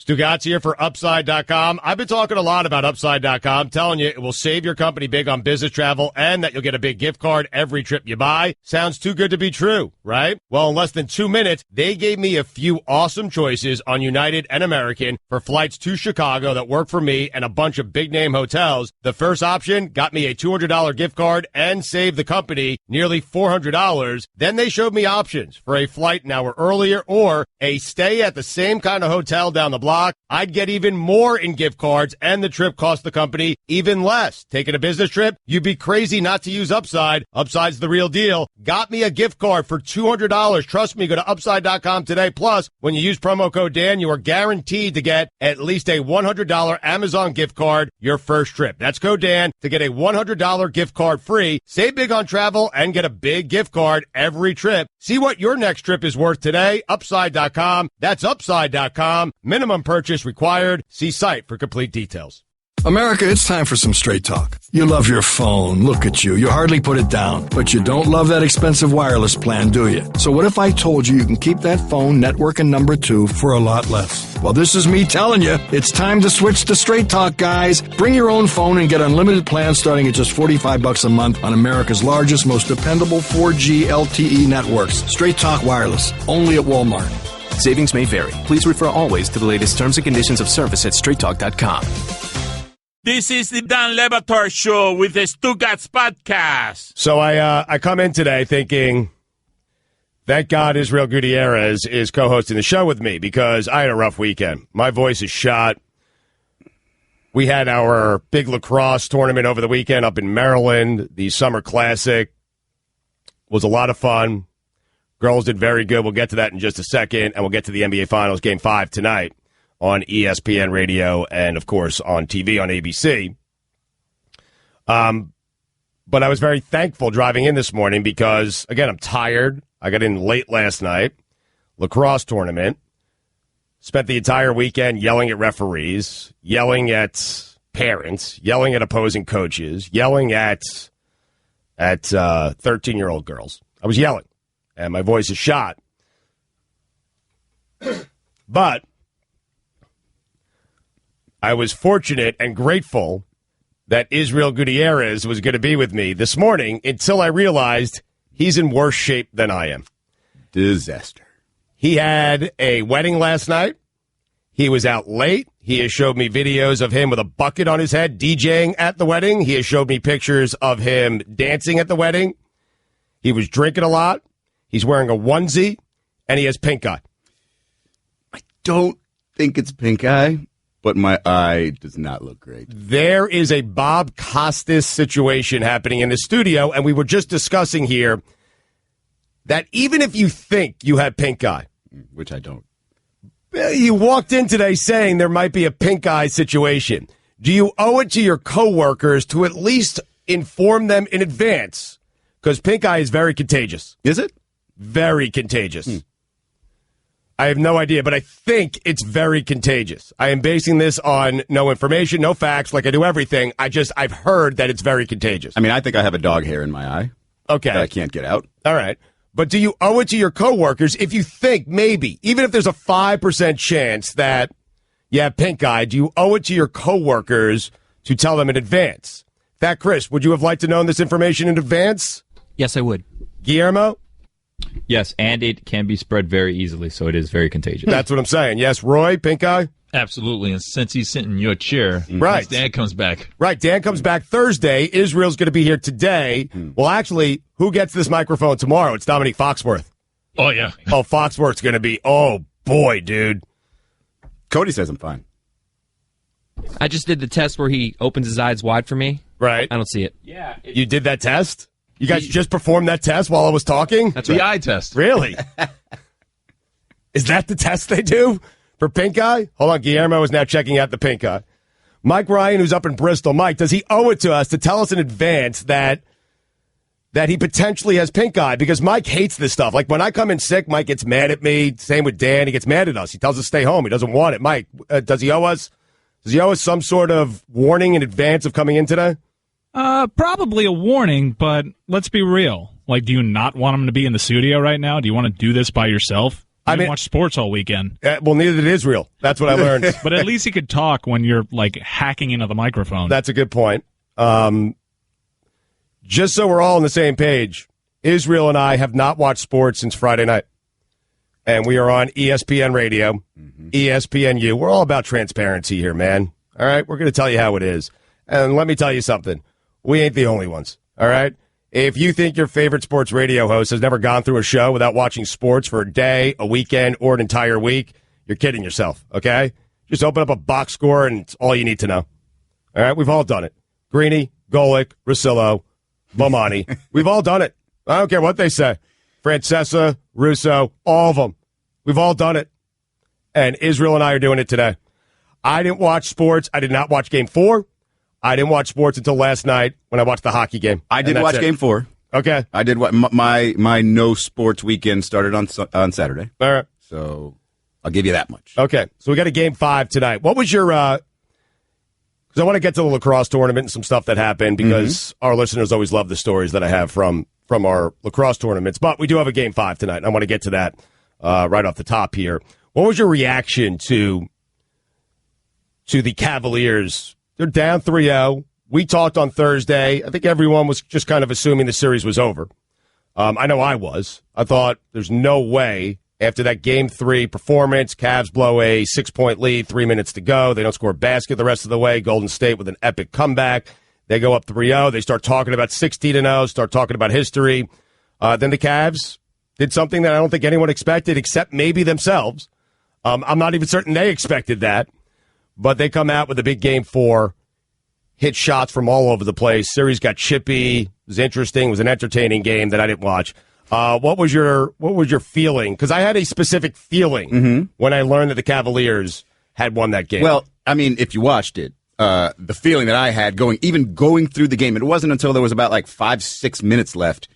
Stugotz here for Upside.com. I've been talking a lot about Upside.com, telling you it will save your company big on business travel and that you'll get a big gift card every trip you buy. Sounds too good to be true, right? Well, in less than 2 minutes, they gave me a few awesome choices on United and American for flights to Chicago that work for me and a bunch of big-name hotels. The first option got me a $200 gift card and saved the company nearly $400. Then they showed me options for a flight an hour earlier or a stay at the same kind of hotel down the block. I'd get even more in gift cards, and the trip cost the company even less. Taking a business trip? You'd be crazy not to use Upside. Upside's the real deal. Got me a gift card for $200. Trust me, go to Upside.com today. Plus, when you use promo code Dan, you are guaranteed to get at least a $100 Amazon gift card your first trip. That's code Dan to get a $100 gift card free. Save big on travel and get a big gift card every trip. See what your next trip is worth today. Upside.com. That's Upside.com. Minimum purchase required. See site for complete details. America, it's time for some straight talk. You love your phone. Look at you. You hardly put it down. But you don't love that expensive wireless plan, do you? So what if I told you can keep that phone, network, and number 2 for a lot less? Well, this is me telling you. It's time to switch to Straight Talk, guys. Bring your own phone and get unlimited plans starting at just $45 a month on America's largest, most dependable 4G LTE networks. Straight Talk Wireless. Only at Walmart. Savings may vary. Please refer always to the latest terms and conditions of service at straighttalk.com. This is the Dan Le Batard Show with the Stugotz podcast. So I come in today thinking, thank God Israel Gutierrez is co-hosting the show with me because I had a rough weekend. My voice is shot. We had our big lacrosse tournament over the weekend up in Maryland. The Summer Classic was a lot of fun. Girls did very good. We'll get to that in just a second, and we'll get to the NBA Finals Game 5 tonight on ESPN Radio and, of course, on TV on ABC. But I was very thankful driving in this morning because, again, I'm tired. I got in late last night. Lacrosse tournament. Spent the entire weekend yelling at referees, yelling at parents, yelling at opposing coaches, yelling at 13-year-old girls. I was yelling, and my voice is shot. But I was fortunate and grateful that Israel Gutierrez was going to be with me this morning until I realized he's in worse shape than I am. Disaster. He had a wedding last night. He was out late. He has showed me videos of him with a bucket on his head DJing at the wedding. He has showed me pictures of him dancing at the wedding. He was drinking a lot. He's wearing a onesie, and he has pink eye. I don't think it's pink eye, but my eye does not look great. There is a Bob Costas situation happening in the studio, and we were just discussing here that even if you think you have pink eye, which I don't, you walked in today saying there might be a pink eye situation. Do you owe it to your coworkers to at least inform them in advance? Because pink eye is very contagious. Is it? Very contagious. I have no idea, but I think it's very contagious. I am basing this on no information, no facts, like I do everything. I've heard that it's very contagious. I mean, I think I have a dog hair in my eye. Okay. That I can't get out. All right. But do you owe it to your coworkers if you think maybe, even if there's a 5% chance that you have pink eye, do you owe it to your coworkers to tell them in advance? That, Chris, would you have liked to know this information in advance? Yes, I would. Guillermo? Yes, and it can be spread very easily, so it is very contagious. That's what I'm saying. Yes, Roy, pink eye? Absolutely, and since he's sitting in your chair, right. Dan comes back. Right, Dan comes back Thursday. Israel's going to be here today. Well, actually, who gets this microphone tomorrow? It's Dominique Foxworth. Oh, yeah. Oh, Foxworth's going to be, oh, boy, dude. Cody says I'm fine. I just did the test where he opens his eyes wide for me. Right. I don't see it. Yeah. You did that test? You guys just performed that test while I was talking? That's The right. eye test. Really? Is that the test they do for pink eye? Hold on, Guillermo is now checking out the pink eye. Mike Ryan, who's up in Bristol. Mike, does he owe it to us to tell us in advance that he potentially has pink eye? Because Mike hates this stuff. Like, when I come in sick, Mike gets mad at me. Same with Dan. He gets mad at us. He tells us to stay home. He doesn't want it. Mike, does he owe us? Does he owe us some sort of warning in advance of coming in today? Probably a warning, but let's be real. Like, do you not want him to be in the studio right now? Do you want to do this by yourself? I didn't watch sports all weekend. Well, neither did Israel. That's what I learned. But at least he could talk when you're, like, hacking into the microphone. That's a good point. Just so we're all on the same page, Israel and I have not watched sports since Friday night. And we are on ESPN Radio, ESPNU. We're all about transparency here, man. All right? We're going to tell you how it is. And let me tell you something. We ain't the only ones. All right? If you think your favorite sports radio host has never gone through a show without watching sports for a day, a weekend, or an entire week, you're kidding yourself, okay? Just open up a box score, and it's all you need to know. All right? We've all done it. Greeny, Golick, Russillo, Bomani. We've all done it. I don't care what they say. Francesa, Russo, all of them. We've all done it. And Israel and I are doing it today. I didn't watch sports. I did not watch Game 4. I didn't watch sports until last night when I watched the hockey game. I did watch Game 4. Okay. I did. My no sports weekend started on Saturday. All right. So I'll give you that much. Okay. So we got a Game 5 tonight. What was your because I want to get to the lacrosse tournament and some stuff that happened because our listeners always love the stories that I have from our lacrosse tournaments. But we do have a Game 5 tonight, and I want to get to that right off the top here. What was your reaction to the Cavaliers? They're down 3-0. We talked on Thursday. I think everyone was just kind of assuming the series was over. I know I was. I thought there's no way after that Game 3 performance, Cavs blow a 6-point lead, 3 minutes to go. They don't score a basket the rest of the way. Golden State with an epic comeback. They go up 3-0. They start talking about 16-0, start talking about history. Then the Cavs did something that I don't think anyone expected except maybe themselves. I'm not even certain they expected that. But they come out with a big Game 4, hit shots from all over the place. Series got chippy. It was interesting. It was an entertaining game that I didn't watch. What was your feeling? Because I had a specific feeling when I learned that the Cavaliers had won that game. Well, I mean, if you watched it, the feeling that I had going through the game, it wasn't until there was about like 5-6 minutes left,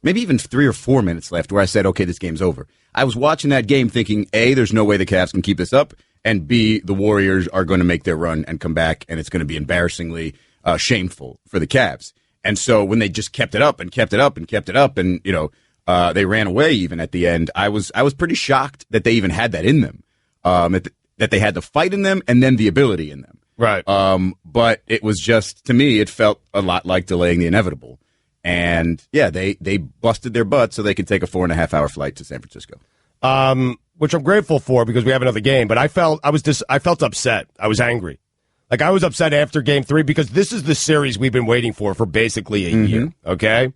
maybe even 3 or 4 minutes left, where I said, okay, this game's over. I was watching that game thinking, A, there's no way the Cavs can keep this up, and B, the Warriors are going to make their run and come back, and it's going to be embarrassingly shameful for the Cavs. And so when they just kept it up and kept it up and kept it up, and they ran away even at the end, I was pretty shocked that they even had that in them, that they had the fight in them and then the ability in them. Right. But it was just, to me, it felt a lot like delaying the inevitable. And yeah, they busted their butt so they could take a 4.5-hour flight to San Francisco. Which I'm grateful for because we have another game. But I felt upset. I was angry. Like I was upset after Game 3 because this is the series we've been waiting for basically a year. Okay.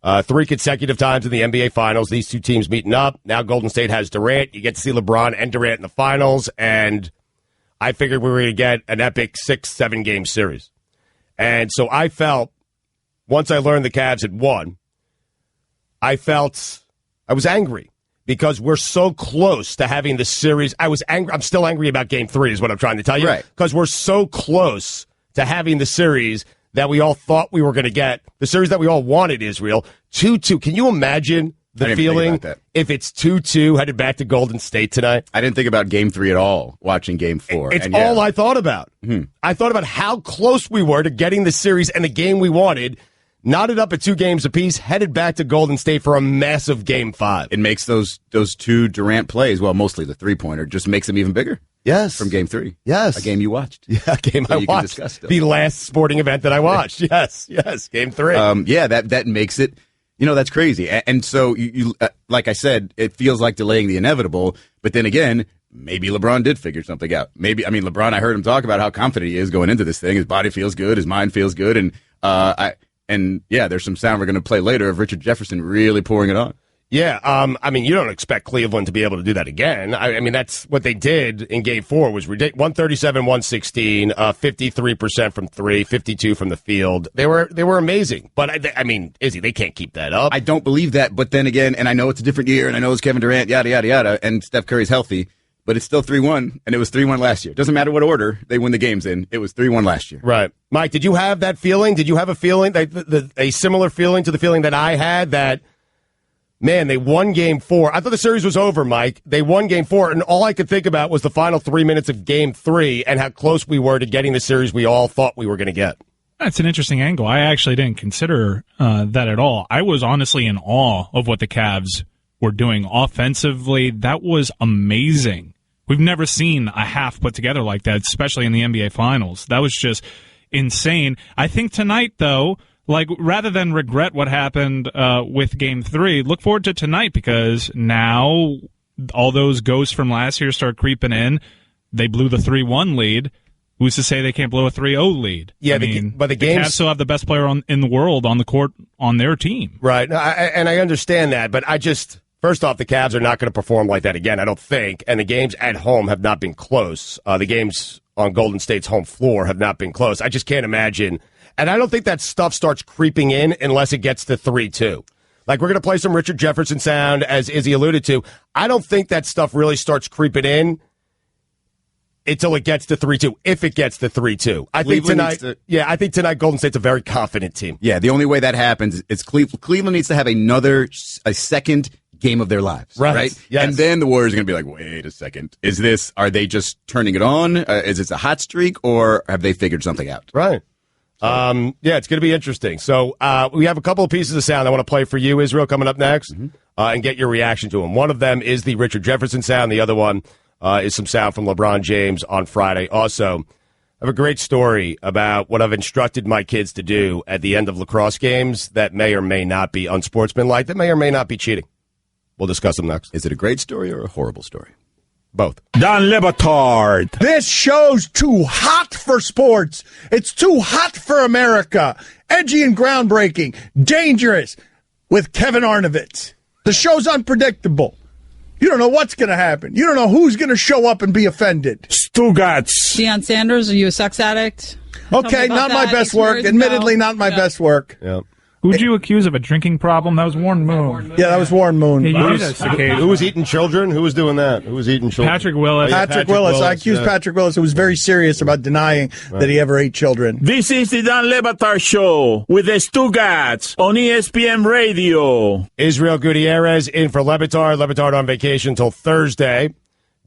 3 consecutive times in the NBA Finals, these two teams meeting up. Now Golden State has Durant. You get to see LeBron and Durant in the finals, and I figured we were going to get an epic 6-7 game series. And so I felt, once I learned the Cavs had won, I was angry because we're so close to having the series. I was angry. I'm still angry about Game 3 is what I'm trying to tell you. Right. Because we're so close to having the series that we all thought we were going to get, the series that we all wanted, Israel, 2-2. Can you imagine the feeling if it's 2-2 headed back to Golden State tonight? I didn't think about Game 3 at all watching Game 4. It's all I thought about. I thought about how close we were to getting the series and the game we wanted, knotted up at 2 games apiece, headed back to Golden State for a massive Game 5. It makes those 2 Durant plays, well, mostly the three-pointer, just makes them even bigger. Yes. From Game 3. Yes. A game you watched. Yeah, a game I watched. The last sporting event that I watched. Yes, Game 3. Yeah, that makes it, that's crazy. And so, you like I said, it feels like delaying the inevitable, but then again, maybe LeBron did figure something out. LeBron, I heard him talk about how confident he is going into this thing. His body feels good, his mind feels good, and there's some sound we're going to play later of Richard Jefferson really pouring it on. Yeah, you don't expect Cleveland to be able to do that again. I mean, that's what they did in Game 4 was ridiculous. 137-116, 53% from 3, 52 from the field. They were amazing. But, Izzy, they can't keep that up. I don't believe that, but then again, and I know it's a different year, and I know it's Kevin Durant, yada, yada, yada, and Steph Curry's healthy, but it's still 3-1, and it was 3-1 last year. Doesn't matter what order they win the games in. It was 3-1 last year. Right. Mike, did you have that feeling? Did you have a feeling, a similar feeling to the feeling that I had that, man, they won Game 4. I thought the series was over, Mike. They won Game 4, and all I could think about was the final 3 minutes of Game 3 and how close we were to getting the series we all thought we were going to get. That's an interesting angle. I actually didn't consider that at all. I was honestly in awe of what the Cavs were doing offensively, that was amazing. We've never seen a half put together like that, especially in the NBA Finals. That was just insane. I think tonight, though, like, rather than regret what happened with Game 3, look forward to tonight, because now all those ghosts from last year start creeping in. They blew the 3-1 lead. Who's to say they can't blow a 3-0 lead? Yeah, but the games Cavs still have the best player in the world on the court on their team. Right, and I understand that, but first off, the Cavs are not going to perform like that again, I don't think, and the games at home have not been close. The games on Golden State's home floor have not been close. I just can't imagine. And I don't think that stuff starts creeping in unless it gets to 3-2. Like, we're going to play some Richard Jefferson sound, as Izzy alluded to. I don't think that stuff really starts creeping in until it gets to 3-2, if it gets to 3-2. I think tonight Golden State's a very confident team. Yeah, the only way that happens is Cleveland needs to have a second game of their lives, right? Yes. And then the Warriors are going to be like, wait a second. Are they just turning it on? Is this a hot streak, or have they figured something out? Right. It's going to be interesting. So we have a couple of pieces of sound I want to play for you, Israel, coming up next, and get your reaction to them. One of them is the Richard Jefferson sound. The other one is some sound from LeBron James on Friday. Also, I have a great story about what I've instructed my kids to do at the end of lacrosse games that may or may not be unsportsmanlike, that may or may not be cheating. We'll discuss them next. Is it a great story or a horrible story? Both. Dan Le Batard. This show's too hot for sports. It's too hot for America. Edgy and groundbreaking. Dangerous. With Kevin Arnovitz. The show's unpredictable. You don't know what's going to happen. You don't know who's going to show up and be offended. Stugotz. Deion Sanders, are you a sex addict? Okay, not my best work. Admittedly, not my best work. Yeah. Who'd you accuse of a drinking problem? That was Warren Moon. Yeah, that was Warren Moon. Yeah, you do this occasionally. Who was eating children? Who was doing that? Who was eating children? Patrick Willis. Patrick Willis. I accused Patrick Willis, who was very serious about denying that he ever ate children. This is the Dan Le Batard Show with the Stugotz on ESPN Radio. Israel Gutierrez in for Le Batard. Le Batard on vacation until Thursday.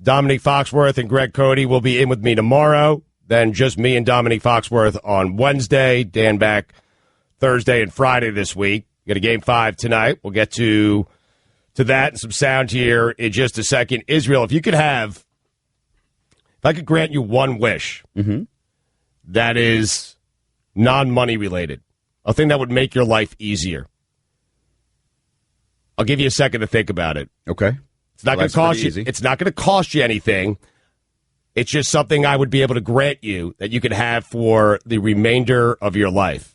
Dominique Foxworth and Greg Cody will be in with me tomorrow. Then just me and Dominique Foxworth on Wednesday. Dan back Thursday and Friday this week. We got a Game 5 tonight. We'll get to that and some sound here in just a second. Israel, if I could grant you one wish that is non-money related, a thing that would make your life easier, I'll give you a second to think about it. Okay. It's not going to cost you. It's not going to cost you anything. It's just something I would be able to grant you that you could have for the remainder of your life.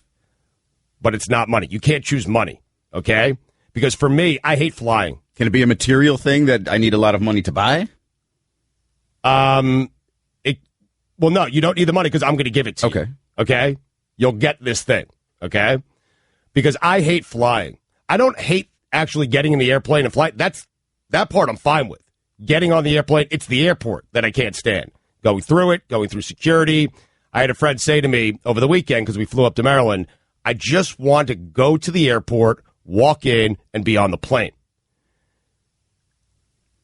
But it's not money. You can't choose money, okay? Because for me, I hate flying. Can it be a material thing that I need a lot of money to buy? No, you don't need the money because I'm going to give it to you. Okay? You'll get this thing, okay? Because I hate flying. I don't hate actually getting in the airplane and flying. That part I'm fine with. Getting on the airplane, it's the airport that I can't stand. Going through it, going through security. I had a friend say to me over the weekend, because we flew up to Maryland, I just want to go to the airport, walk in, and be on the plane.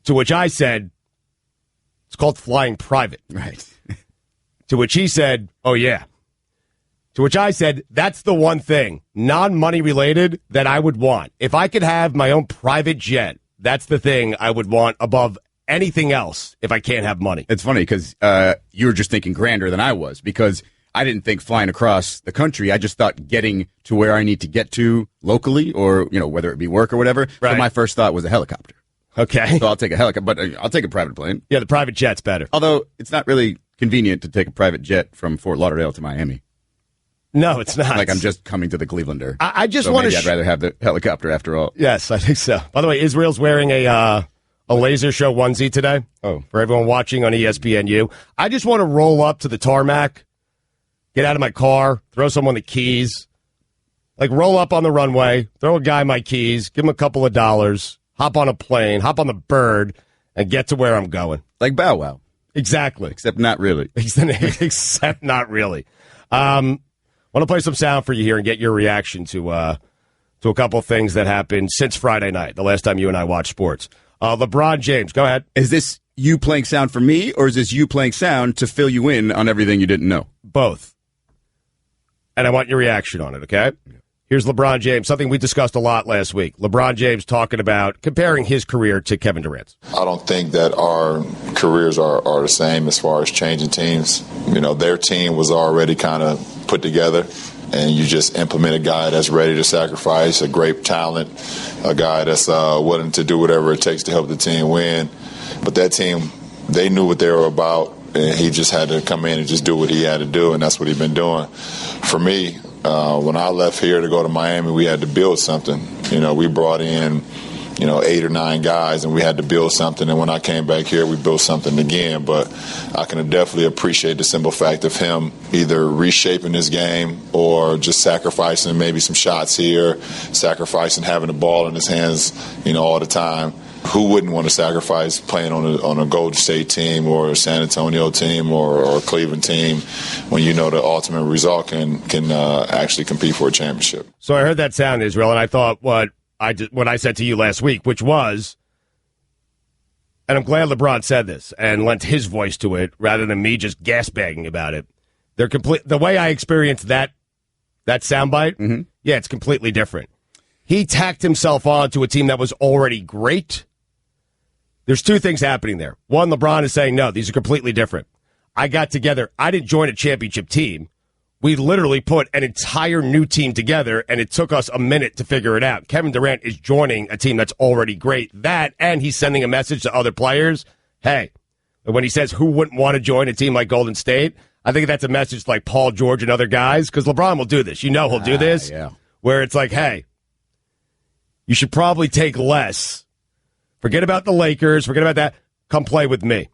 To which I said, it's called flying private. Right. To which he said, oh, yeah. To which I said, that's the one thing, non-money related, that I would want. If I could have my own private jet, that's the thing I would want above anything else if I can't have money. It's funny because you were just thinking grander than I was, because I didn't think flying across the country. I just thought getting to where I need to get to locally, or whether it be work or whatever. Right. So my first thought was a helicopter. Okay. So I'll take a helicopter, but I'll take a private plane. Yeah, the private jet's better. Although it's not really convenient to take a private jet from Fort Lauderdale to Miami. No, it's not. Like I'm just coming to the Clevelander. I just so want maybe I'd rather have the helicopter after all. Yes, I think so. By the way, Israel's wearing a laser show onesie today. Oh. For everyone watching on ESPNU. I just want to roll up to the tarmac, get out of my car, throw someone the keys, like roll up on the runway, throw a guy my keys, give him a couple of dollars, hop on a plane, hop on the bird, and get to where I'm going. Like Bow Wow. Exactly. Except not really. Except not really. Want to play some sound for you here and get your reaction to a couple of things that happened since Friday night, the last time you and I watched sports. LeBron James, go ahead. Is this you playing sound for me, or is this you playing sound to fill you in on everything you didn't know? Both. And I want your reaction on it, okay? Here's LeBron James, something we discussed a lot last week. LeBron James talking about comparing his career to Kevin Durant's. I don't think that our careers are the same as far as changing teams. You know, their team was already kind of put together, and you just implement a guy that's ready to sacrifice, a great talent, a guy that's willing to do whatever it takes to help the team win. But that team, they knew what they were about, and he just had to come in and just do what he had to do, and that's what he's been doing. For me, when I left here to go to Miami, we had to build something. You know, we brought in, 8 or 9 guys, and we had to build something. And when I came back here, we built something again. But I can definitely appreciate the simple fact of him either reshaping his game or just sacrificing maybe some shots here, sacrificing having the ball in his hands, all the time. Who wouldn't want to sacrifice playing on a Golden State team or a San Antonio team or a Cleveland team when you know the ultimate result can actually compete for a championship? So I heard that sound, Israel, and I thought what I said to you last week, which was, and I'm glad LeBron said this and lent his voice to it rather than me just gasbagging about it. They're the way I experienced that soundbite, yeah, it's completely different. He tacked himself on to a team that was already great. There's 2 things happening there. One, LeBron is saying, no, these are completely different. I got together. I didn't join a championship team. We literally put an entire new team together, and it took us a minute to figure it out. Kevin Durant is joining a team that's already great. That, and he's sending a message to other players. Hey, when he says who wouldn't want to join a team like Golden State, I think that's a message like Paul George and other guys, because LeBron will do this. He'll do this, where it's like, hey, you should probably take less. Forget about the Lakers. Forget about that. Come play with me.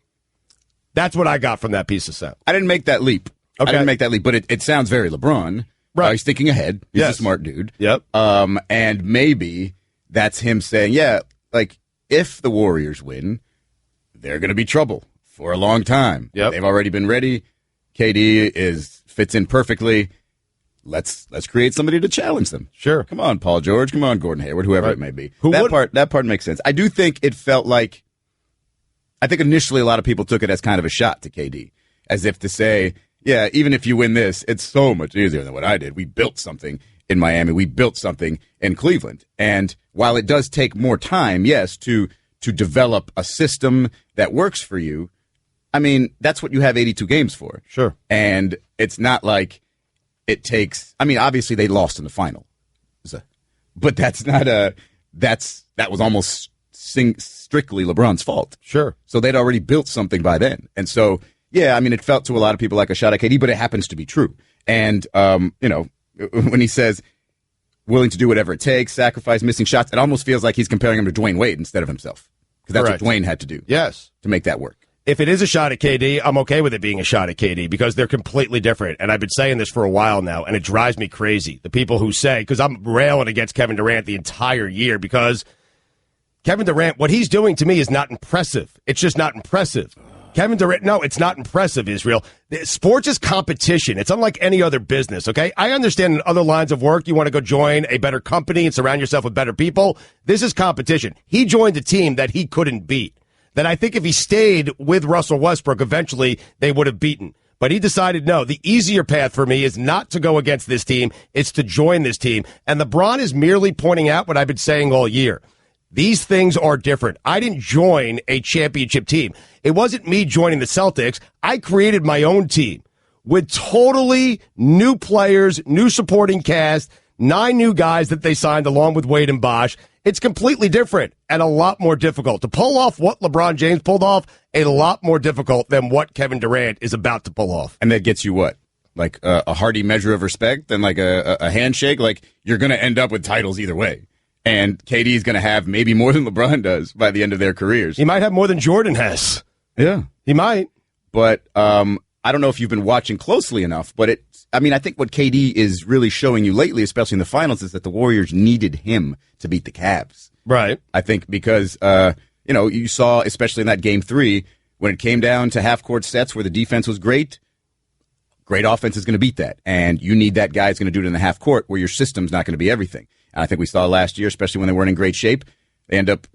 That's what I got from that piece of sound. I didn't make that leap. Okay. I didn't make that leap, but it sounds very LeBron. Right. He's thinking ahead. He's a smart dude. Yep. And maybe that's him saying, yeah, like, if the Warriors win, they're going to be trouble for a long time. Yep. They've already been ready. KD fits in perfectly. Let's create somebody to challenge them. Sure. Come on, Paul George. Come on, Gordon Hayward, whoever it may be. That part makes sense. I do think it felt like, I think initially a lot of people took it as kind of a shot to KD, as if to say, yeah, even if you win this, it's so much easier than what I did. We built something in Miami. We built something in Cleveland. And while it does take more time, yes, to develop a system that works for you, I mean, that's what you have 82 games for. Sure. And it's not like it takes, I mean, obviously they lost in the final. But that's not that was almost strictly LeBron's fault. Sure. So they'd already built something by then. And so, yeah, I mean, it felt to a lot of people like a shot at KD, but it happens to be true. And, when he says willing to do whatever it takes, sacrifice missing shots, it almost feels like he's comparing him to Dwayne Wade instead of himself. Because that's Correct. what Dwayne had to do. Yes. To make that work. If it is a shot at KD, I'm okay with it being a shot at KD because they're completely different. And I've been saying this for a while now, and it drives me crazy. The people who say, because I'm railing against Kevin Durant the entire year because Kevin Durant, what he's doing to me is not impressive. It's just not impressive. Kevin Durant, no, it's not impressive, Israel. Sports is competition. It's unlike any other business, okay? I understand in other lines of work you want to go join a better company and surround yourself with better people. This is competition. He joined a team that he couldn't beat. That I think if he stayed with Russell Westbrook, eventually they would have beaten. But he decided, no, the easier path for me is not to go against this team. It's to join this team. And LeBron is merely pointing out what I've been saying all year. These things are different. I didn't join a championship team. It wasn't me joining the Celtics. I created my own team with totally new players, new supporting cast, 9 new guys that they signed along with Wade and Bosh. It's completely different and a lot more difficult. To pull off what LeBron James pulled off, a lot more difficult than what Kevin Durant is about to pull off. And that gets you what? Like a hearty measure of respect and like a handshake? Like you're going to end up with titles either way. And KD is going to have maybe more than LeBron does by the end of their careers. He might have more than Jordan has. Yeah. He might. But I don't know if you've been watching closely enough, but I think what KD is really showing you lately, especially in the finals, is that the Warriors needed him to beat the Cavs. Right. I think because, you saw, especially in that game 3, when it came down to half-court sets where the defense was great offense is going to beat that. And you need that guy who's going to do it in the half court where your system's not going to be everything. And I think we saw last year, especially when they weren't in great shape, they end up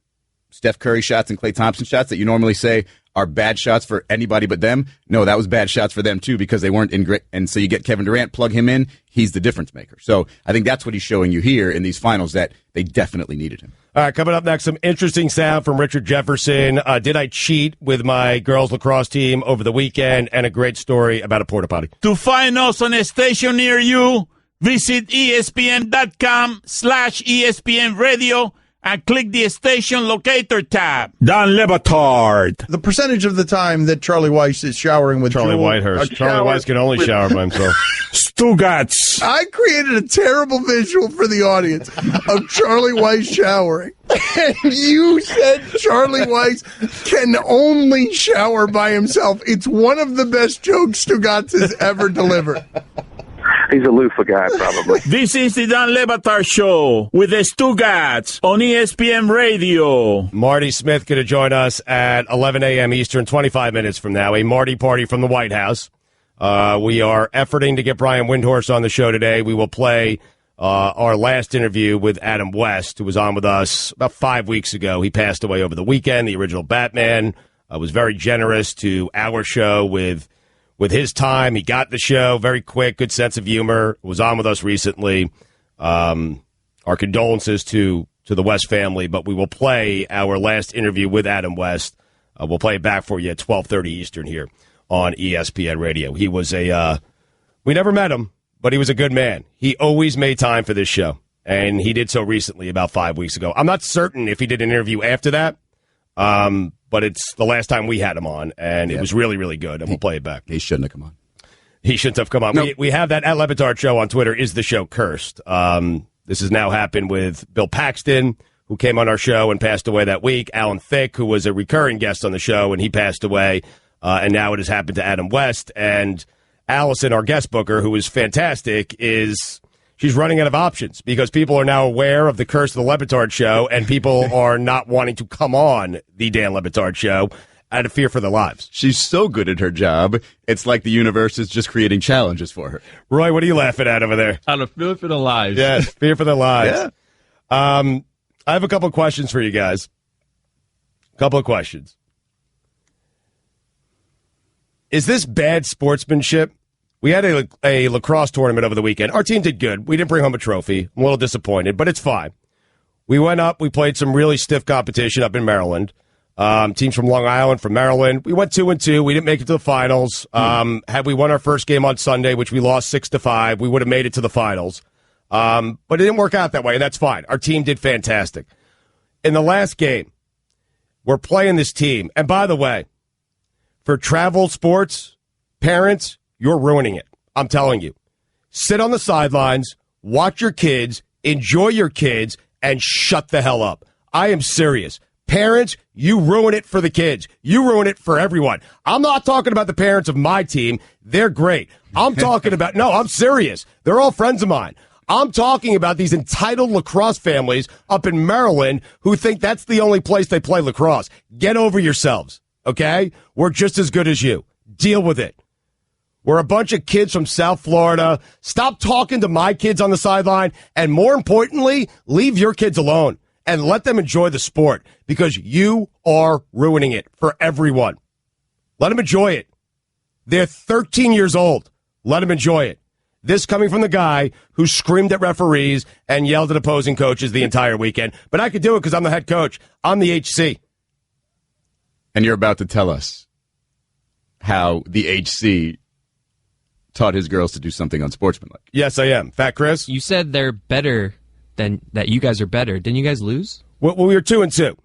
Steph Curry shots and Klay Thompson shots that you normally say are bad shots for anybody but them. No, that was bad shots for them too because they weren't in great. And so you get Kevin Durant, plug him in. He's the difference maker. So I think that's what he's showing you here in these finals, that they definitely needed him. All right, coming up next, some interesting sound from Richard Jefferson. Did I cheat with my girls lacrosse team over the weekend? And a great story about a porta potty. To find us on a station near you, visit ESPN.com/ESPN Radio and click the station locator tab. Don Batard. The percentage of the time that Charlie Weiss is showering with Charlie Jewel, Whitehurst. Charlie Weiss can only shower by himself. Stugotz. I created a terrible visual for the audience of Charlie Weiss showering. And you said Charlie Weiss can only shower by himself. It's one of the best jokes Stugotz has ever delivered. He's a loofah guy, probably. This is the Don Le Batard Show with the Stugotz on ESPN Radio. Marty Smith going to join us at 11 a.m. Eastern, 25 minutes from now. A Marty party from the White House. We are efforting to get Brian Windhorst on the show today. We will play our last interview with Adam West, who was on with us about 5 weeks ago. He passed away over the weekend. The original Batman was very generous to our show with his time. He got the show very quick, good sense of humor, was on with us recently. Our condolences to the West family, but we will play our last interview with Adam West. We'll play it back for you at 12:30 Eastern here on ESPN Radio. He was we never met him, but he was a good man. He always made time for this show, and he did so recently about 5 weeks ago. I'm not certain if he did an interview after that, but it's the last time we had him on, and it was really, really good, and we'll play it back. He shouldn't have come on. He shouldn't have come on. Nope. We have that at Le Batard Show on Twitter. Is the show cursed? This has now happened with Bill Paxton, who came on our show and passed away that week. Alan Thicke, who was a recurring guest on the show, and he passed away. And now it has happened to Adam West. And Allison, our guest booker, who is fantastic, she's running out of options because people are now aware of the curse of the Le Batard Show, and people are not wanting to come on the Dan Le Batard Show out of fear for their lives. She's so good at her job, it's like the universe is just creating challenges for her. Roy, what are you laughing at over there? Out of fear for their lives. Yes, fear for their lives. Yeah. I have a couple of questions for you guys. Couple of questions. Is this bad sportsmanship? We had a lacrosse tournament over the weekend. Our team did good. We didn't bring home a trophy. I'm a little disappointed, but it's fine. We went up. We played some really stiff competition up in Maryland. Teams from Long Island, from Maryland. We went 2-2. We didn't make it to the finals. Had we won our first game on Sunday, which we lost 6-5, we would have made it to the finals. But it didn't work out that way, and that's fine. Our team did fantastic. In the last game, we're playing this team. And by the way, for travel sports, parents, you're ruining it. I'm telling you. Sit on the sidelines, watch your kids, enjoy your kids, and shut the hell up. I am serious. Parents, you ruin it for the kids. You ruin it for everyone. I'm not talking about the parents of my team. They're great. I'm talking about, no, I'm serious. They're all friends of mine. I'm talking about these entitled lacrosse families up in Maryland who think that's the only place they play lacrosse. Get over yourselves, okay? We're just as good as you. Deal with it. We're a bunch of kids from South Florida. Stop talking to my kids on the sideline, and more importantly, leave your kids alone and let them enjoy the sport because you are ruining it for everyone. Let them enjoy it. They're 13 years old. Let them enjoy it. This coming from the guy who screamed at referees and yelled at opposing coaches the entire weekend. But I could do it because I'm the head coach. I'm the HC. And you're about to tell us how the HC taught his girls to do something unsportsmanlike. Yes, I am. Fat Chris? You said they're better than that. You guys are better. Didn't you guys lose? Well, we were 2-2.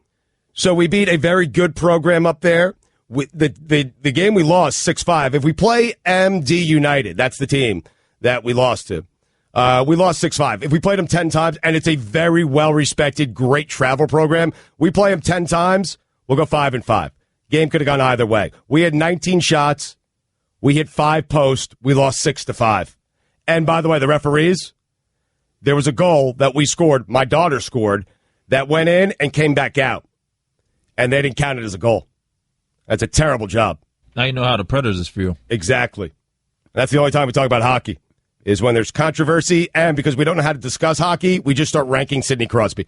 So we beat a very good program up there. The game we lost 6-5. If we play MD United, that's the team that we lost to. We lost 6-5. If we played them 10 times, and it's a very well-respected, great travel program, we play them 10 times, we'll go 5-5. Game could have gone either way. We had 19 shots. We hit 5 posts. We lost 6-5. And by the way, the referees, there was a goal that we scored, my daughter scored, that went in and came back out. And they didn't count it as a goal. That's a terrible job. Now you know how the Predators feel. Exactly. That's the only time we talk about hockey, is when there's controversy, and because we don't know how to discuss hockey, we just start ranking Sidney Crosby.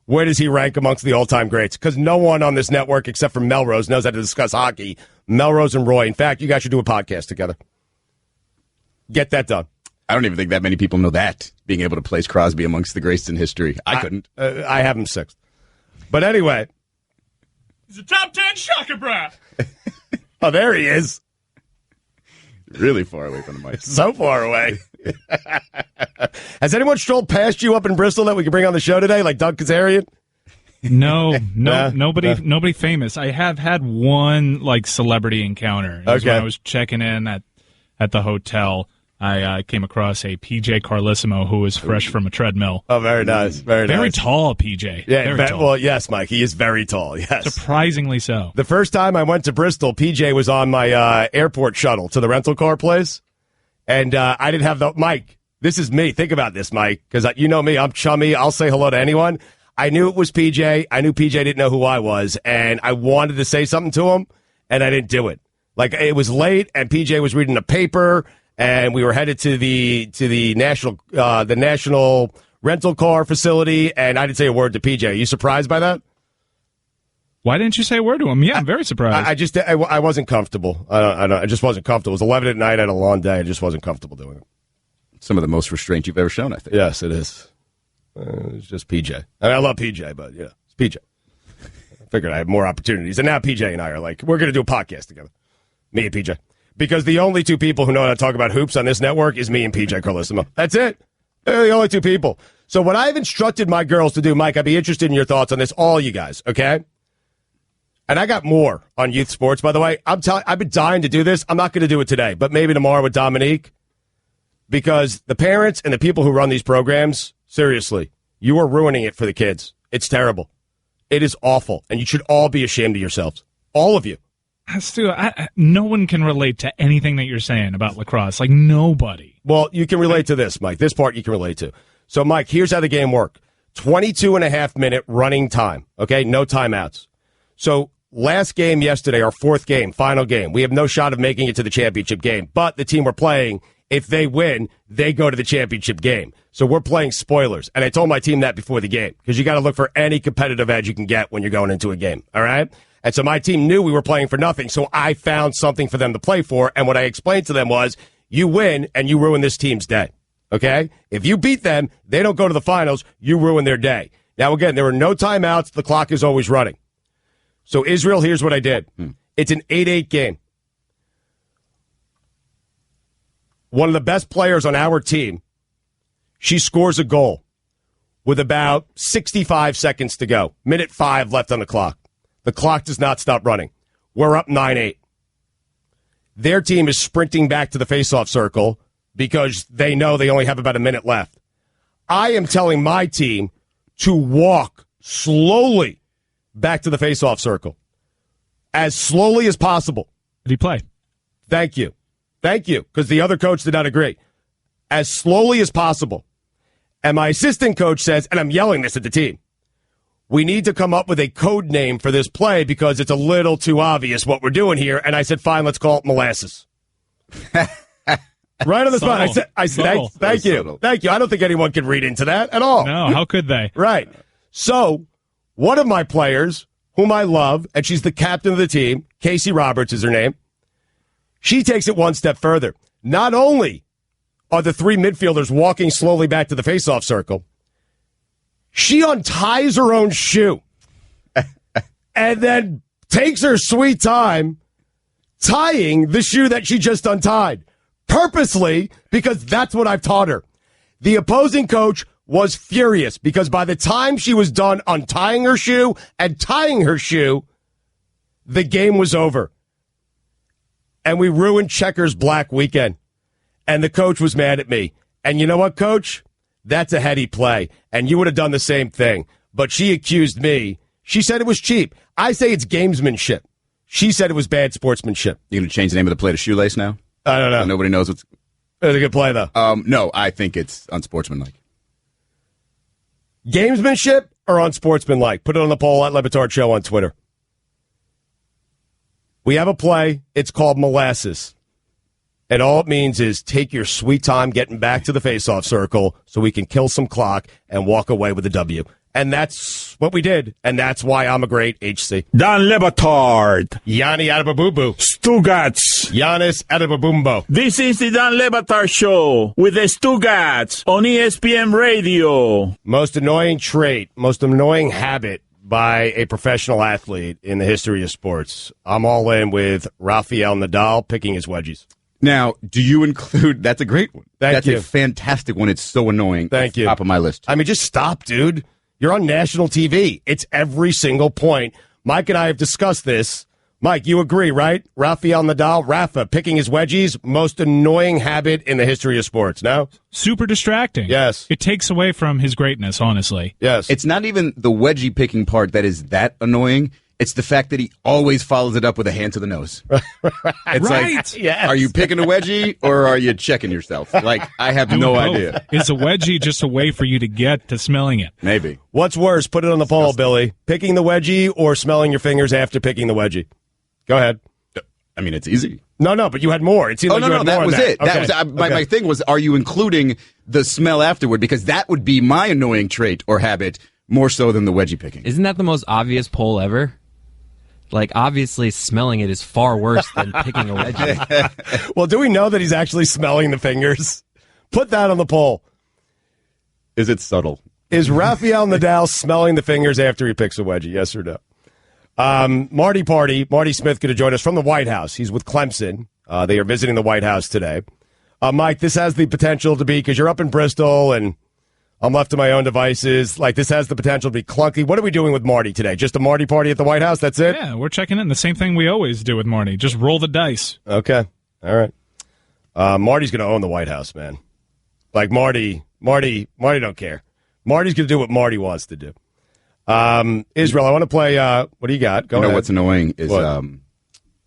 Where does he rank amongst the all-time greats? Because no one on this network except for Melrose knows how to discuss hockey. Melrose and Roy. In fact, you guys should do a podcast together. Get that done. I don't even think that many people know that, being able to place Crosby amongst the greats in history. I couldn't. I have him 6th. But anyway. He's a top 10 shocker brat. Oh, there he is. Really far away from the mic. So far away. Has anyone strolled past you up in Bristol that we could bring on the show today, like Doug Kazarian? No, nobody famous. I have had one like celebrity encounter. It was when I was checking in at the hotel. I came across a PJ Carlissimo who was fresh from a treadmill. Oh, very nice. Very nice. Tall, PJ. Yeah, very tall. Well, yes, Mike. He is very tall, yes. Surprisingly so. The first time I went to Bristol, PJ was on my airport shuttle to the rental car place, and I didn't have the... Mike, this is me. Think about this, Mike, because you know me. I'm chummy. I'll say hello to anyone. I knew it was PJ. I knew PJ didn't know who I was, and I wanted to say something to him, and I didn't do it. Like, it was late, and PJ was reading a paper, and we were headed to the national rental car facility, and I didn't say a word to PJ. Are you surprised by that? Why didn't you say a word to him? Yeah, I'm very surprised. I wasn't comfortable. I just wasn't comfortable. It was 11 at night. I had a long day. I just wasn't comfortable doing it. Some of the most restraint you've ever shown, I think. Yes, it is. It's just PJ. I love PJ, but yeah, it's PJ. I figured I had more opportunities, and now PJ and I are like, we're going to do a podcast together. Me and PJ. Because the only two people who know how to talk about hoops on this network is me and PJ Carlissimo. That's it. They're the only two people. So what I've instructed my girls to do, Mike, I'd be interested in your thoughts on this, all you guys, okay? And I got more on youth sports, by the way. I've been dying to do this. I'm not going to do it today, but maybe tomorrow with Dominique. Because the parents and the people who run these programs, seriously, you are ruining it for the kids. It's terrible. It is awful. And you should all be ashamed of yourselves. All of you. Stu, no one can relate to anything that you're saying about lacrosse. Like, nobody. Well, you can relate to this, Mike. This part you can relate to. So, Mike, here's how the game worked. 22.5-minute running time, okay? No timeouts. So, last game yesterday, our fourth game, final game, we have no shot of making it to the championship game. But the team we're playing, if they win, they go to the championship game. So we're playing spoilers. And I told my team that before the game because you got to look for any competitive edge you can get when you're going into a game, all right? And so my team knew we were playing for nothing, so I found something for them to play for. And what I explained to them was, you win and you ruin this team's day, okay? If you beat them, they don't go to the finals, you ruin their day. Now, again, there were no timeouts. The clock is always running. So, Israel, here's what I did. It's an 8-8 game. One of the best players on our team, she scores a goal with about 65 seconds to go. Minute 5 left on the clock. The clock does not stop running. We're up 9-8. Their team is sprinting back to the faceoff circle because they know they only have about a minute left. I am telling my team to walk slowly back to the faceoff circle. As slowly as possible. Did he play? Thank you. Thank you, because the other coach did not agree. As slowly as possible. And my assistant coach says, and I'm yelling this at the team, we need to come up with a code name for this play because it's a little too obvious what we're doing here. And I said, fine, let's call it molasses. Right on the spot. I said, thank you. Thank you. I don't think anyone can read into that at all. No, how could they? Right. So, one of my players, whom I love, and she's the captain of the team, Casey Roberts is her name, she takes it one step further. Not only are the three midfielders walking slowly back to the faceoff circle, she unties her own shoe and then takes her sweet time tying the shoe that she just untied. Purposely, because that's what I've taught her. The opposing coach was furious because by the time she was done untying her shoe and tying her shoe, the game was over. And we ruined Checkers Black Weekend. And the coach was mad at me. And you know what, Coach? That's a heady play. And you would have done the same thing. But she accused me. She said it was cheap. I say it's gamesmanship. She said it was bad sportsmanship. You going to change the name of the play to shoelace now? I don't know. So nobody knows what's... It's a good play, though. No, I think it's unsportsmanlike. Gamesmanship or unsportsmanlike? Put it on the poll at Le Batard Show on Twitter. We have a play. It's called molasses. And all it means is take your sweet time getting back to the faceoff circle so we can kill some clock and walk away with a W. And that's what we did. And that's why I'm a great HC. Dan Le Batard. Yanni Adebabubu. Stugotz. Giannis Adebabumbo. This is the Dan Le Batard Show with the Stugotz on ESPN Radio. Most annoying trait, most annoying habit by a professional athlete in the history of sports. I'm all in with Rafael Nadal picking his wedgies. Now, do you include... That's a great one. That's a fantastic one. It's so annoying. Thank you. Top of my list. I mean, just stop, dude. You're on national TV. It's every single point. Mike and I have discussed this. Mike, you agree, right? Rafael Nadal, Rafa, picking his wedgies, most annoying habit in the history of sports, no? Super distracting. Yes. It takes away from his greatness, honestly. Yes. It's not even the wedgie picking part that is that annoying. It's the fact that he always follows it up with a hand to the nose. It's like, yes. Are you picking a wedgie or are you checking yourself? Like, I have no idea. Is a wedgie just a way for you to get to smelling it? Maybe. What's worse? Put it on the poll, Billy. Picking the wedgie or smelling your fingers after picking the wedgie? Go ahead. I mean, it's easy. No, but you had more. It seemed like you had that more was than it. Okay. That was my thing was, are you including the smell afterward? Because that would be my annoying trait or habit more so than the wedgie picking. Isn't that the most obvious poll ever? Like, obviously, smelling it is far worse than picking a wedgie. Well, do we know that he's actually smelling the fingers? Put that on the poll. Is it subtle? Is Rafael Nadal smelling the fingers after he picks a wedgie? Yes or no? Marty Smith could have joined us from the White House. He's with Clemson. They are visiting the White House today. Mike, this has the potential to be, because you're up in Bristol and I'm left to my own devices. Like, this has the potential to be clunky. What are we doing with Marty today? Just a Marty party at the White House? That's it? Yeah, we're checking in. The same thing we always do with Marty. Just roll the dice. Okay. All right. Marty's going to own the White House, man. Like, Marty don't care. Marty's going to do what Marty wants to do. Israel, I want to play, what do you got? Go ahead. What's annoying is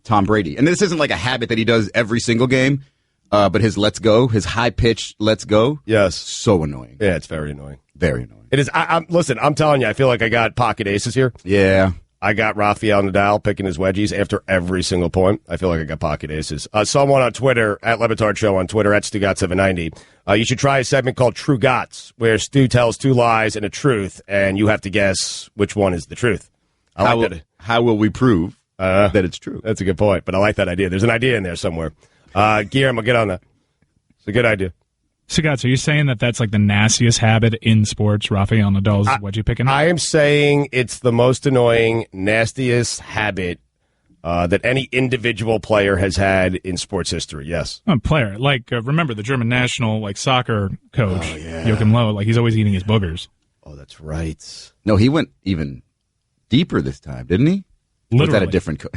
Tom Brady. And this isn't like a habit that he does every single game, but his let's go, his high-pitched let's go. Yes. So annoying. Yeah, it's very annoying. Very annoying. It is. Listen, I'm telling you, I feel like I got pocket aces here. Yeah. I got Rafael Nadal picking his wedgies after every single point. I feel like I got pocket aces. Someone on Twitter, at Le Batard Show on Twitter, at Stugotz790. You should try a segment called True Gots, where Stu tells two lies and a truth, and you have to guess which one is the truth. How will we prove that it's true? That's a good point, but I like that idea. There's an idea in there somewhere. Guillermo, get on that. It's a good idea. Stugotz, are you saying that that's like the nastiest habit in sports, Rafael Nadal's wedgie picking? I am saying it's the most annoying, nastiest habit that any individual player has had in sports history, yes. Player. Like, remember the German national soccer coach, Joachim Low, like he's always eating his boogers. Oh, that's right. No, he went even deeper this time, didn't he? Literally. Was that a different coach?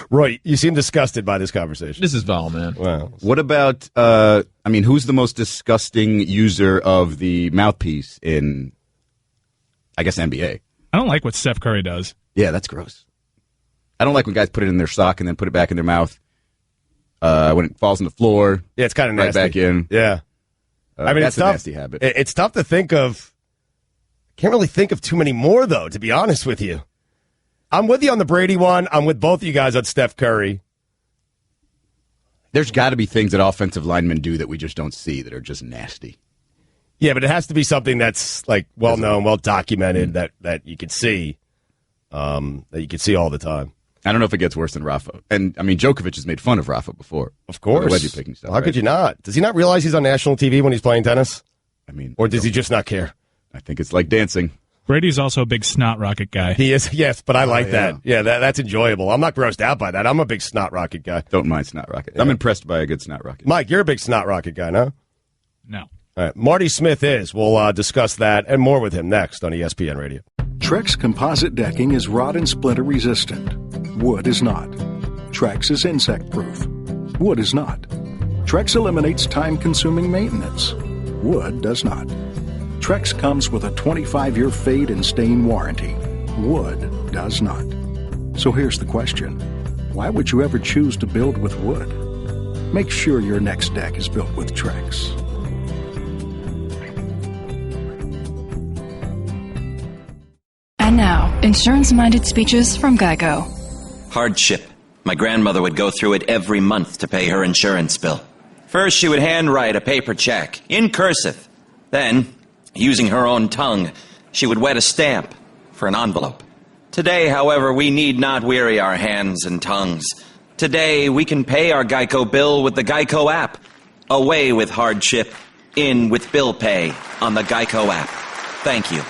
Roy, you seem disgusted by this conversation. This is Val, man. Wow. What about, who's the most disgusting user of the mouthpiece in, I guess, NBA? I don't like what Steph Curry does. Yeah, that's gross. I don't like when guys put it in their sock and then put it back in their mouth. When it falls on the floor. Yeah, it's kind of nasty. Right back in. Yeah. That's it's a tough. nasty habit. It's tough to think of. Can't really think of too many more, though, to be honest with you. I'm with you on the Brady one. I'm with both of you guys on Steph Curry. There's got to be things that offensive linemen do that we just don't see that are just nasty. Yeah, but it has to be something that's like well known, well documented, that you can see, all the time. I don't know if it gets worse than Rafa. And I mean, Djokovic has made fun of Rafa before. Of course, wedgie picking stuff. How could you not? Does he not realize he's on national TV when he's playing tennis? I mean, or does he just not care? I think it's like dancing. Brady's also a big snot rocket guy. He is, yes, but I like that. Yeah, that's enjoyable. I'm not grossed out by that. I'm a big snot rocket guy. Don't mind snot rocket. Yeah. I'm impressed by a good snot rocket. Mike, you're a big snot rocket guy, no? No. All right, Marty Smith is. We'll discuss that and more with him next on ESPN Radio. Trex composite decking is rot and splinter resistant. Wood is not. Trex is insect proof. Wood is not. Trex eliminates time-consuming maintenance. Wood does not. Trex comes with a 25-year fade and stain warranty. Wood does not. So here's the question. Why would you ever choose to build with wood? Make sure your next deck is built with Trex. And now, insurance-minded speeches from Geico. Hardship. My grandmother would go through it every month to pay her insurance bill. First, she would handwrite a paper check, in cursive. Then, using her own tongue, she would wet a stamp for an envelope. Today, however, we need not weary our hands and tongues. Today, we can pay our Geico bill with the Geico app. Away with hardship, in with bill pay on the Geico app. Thank you.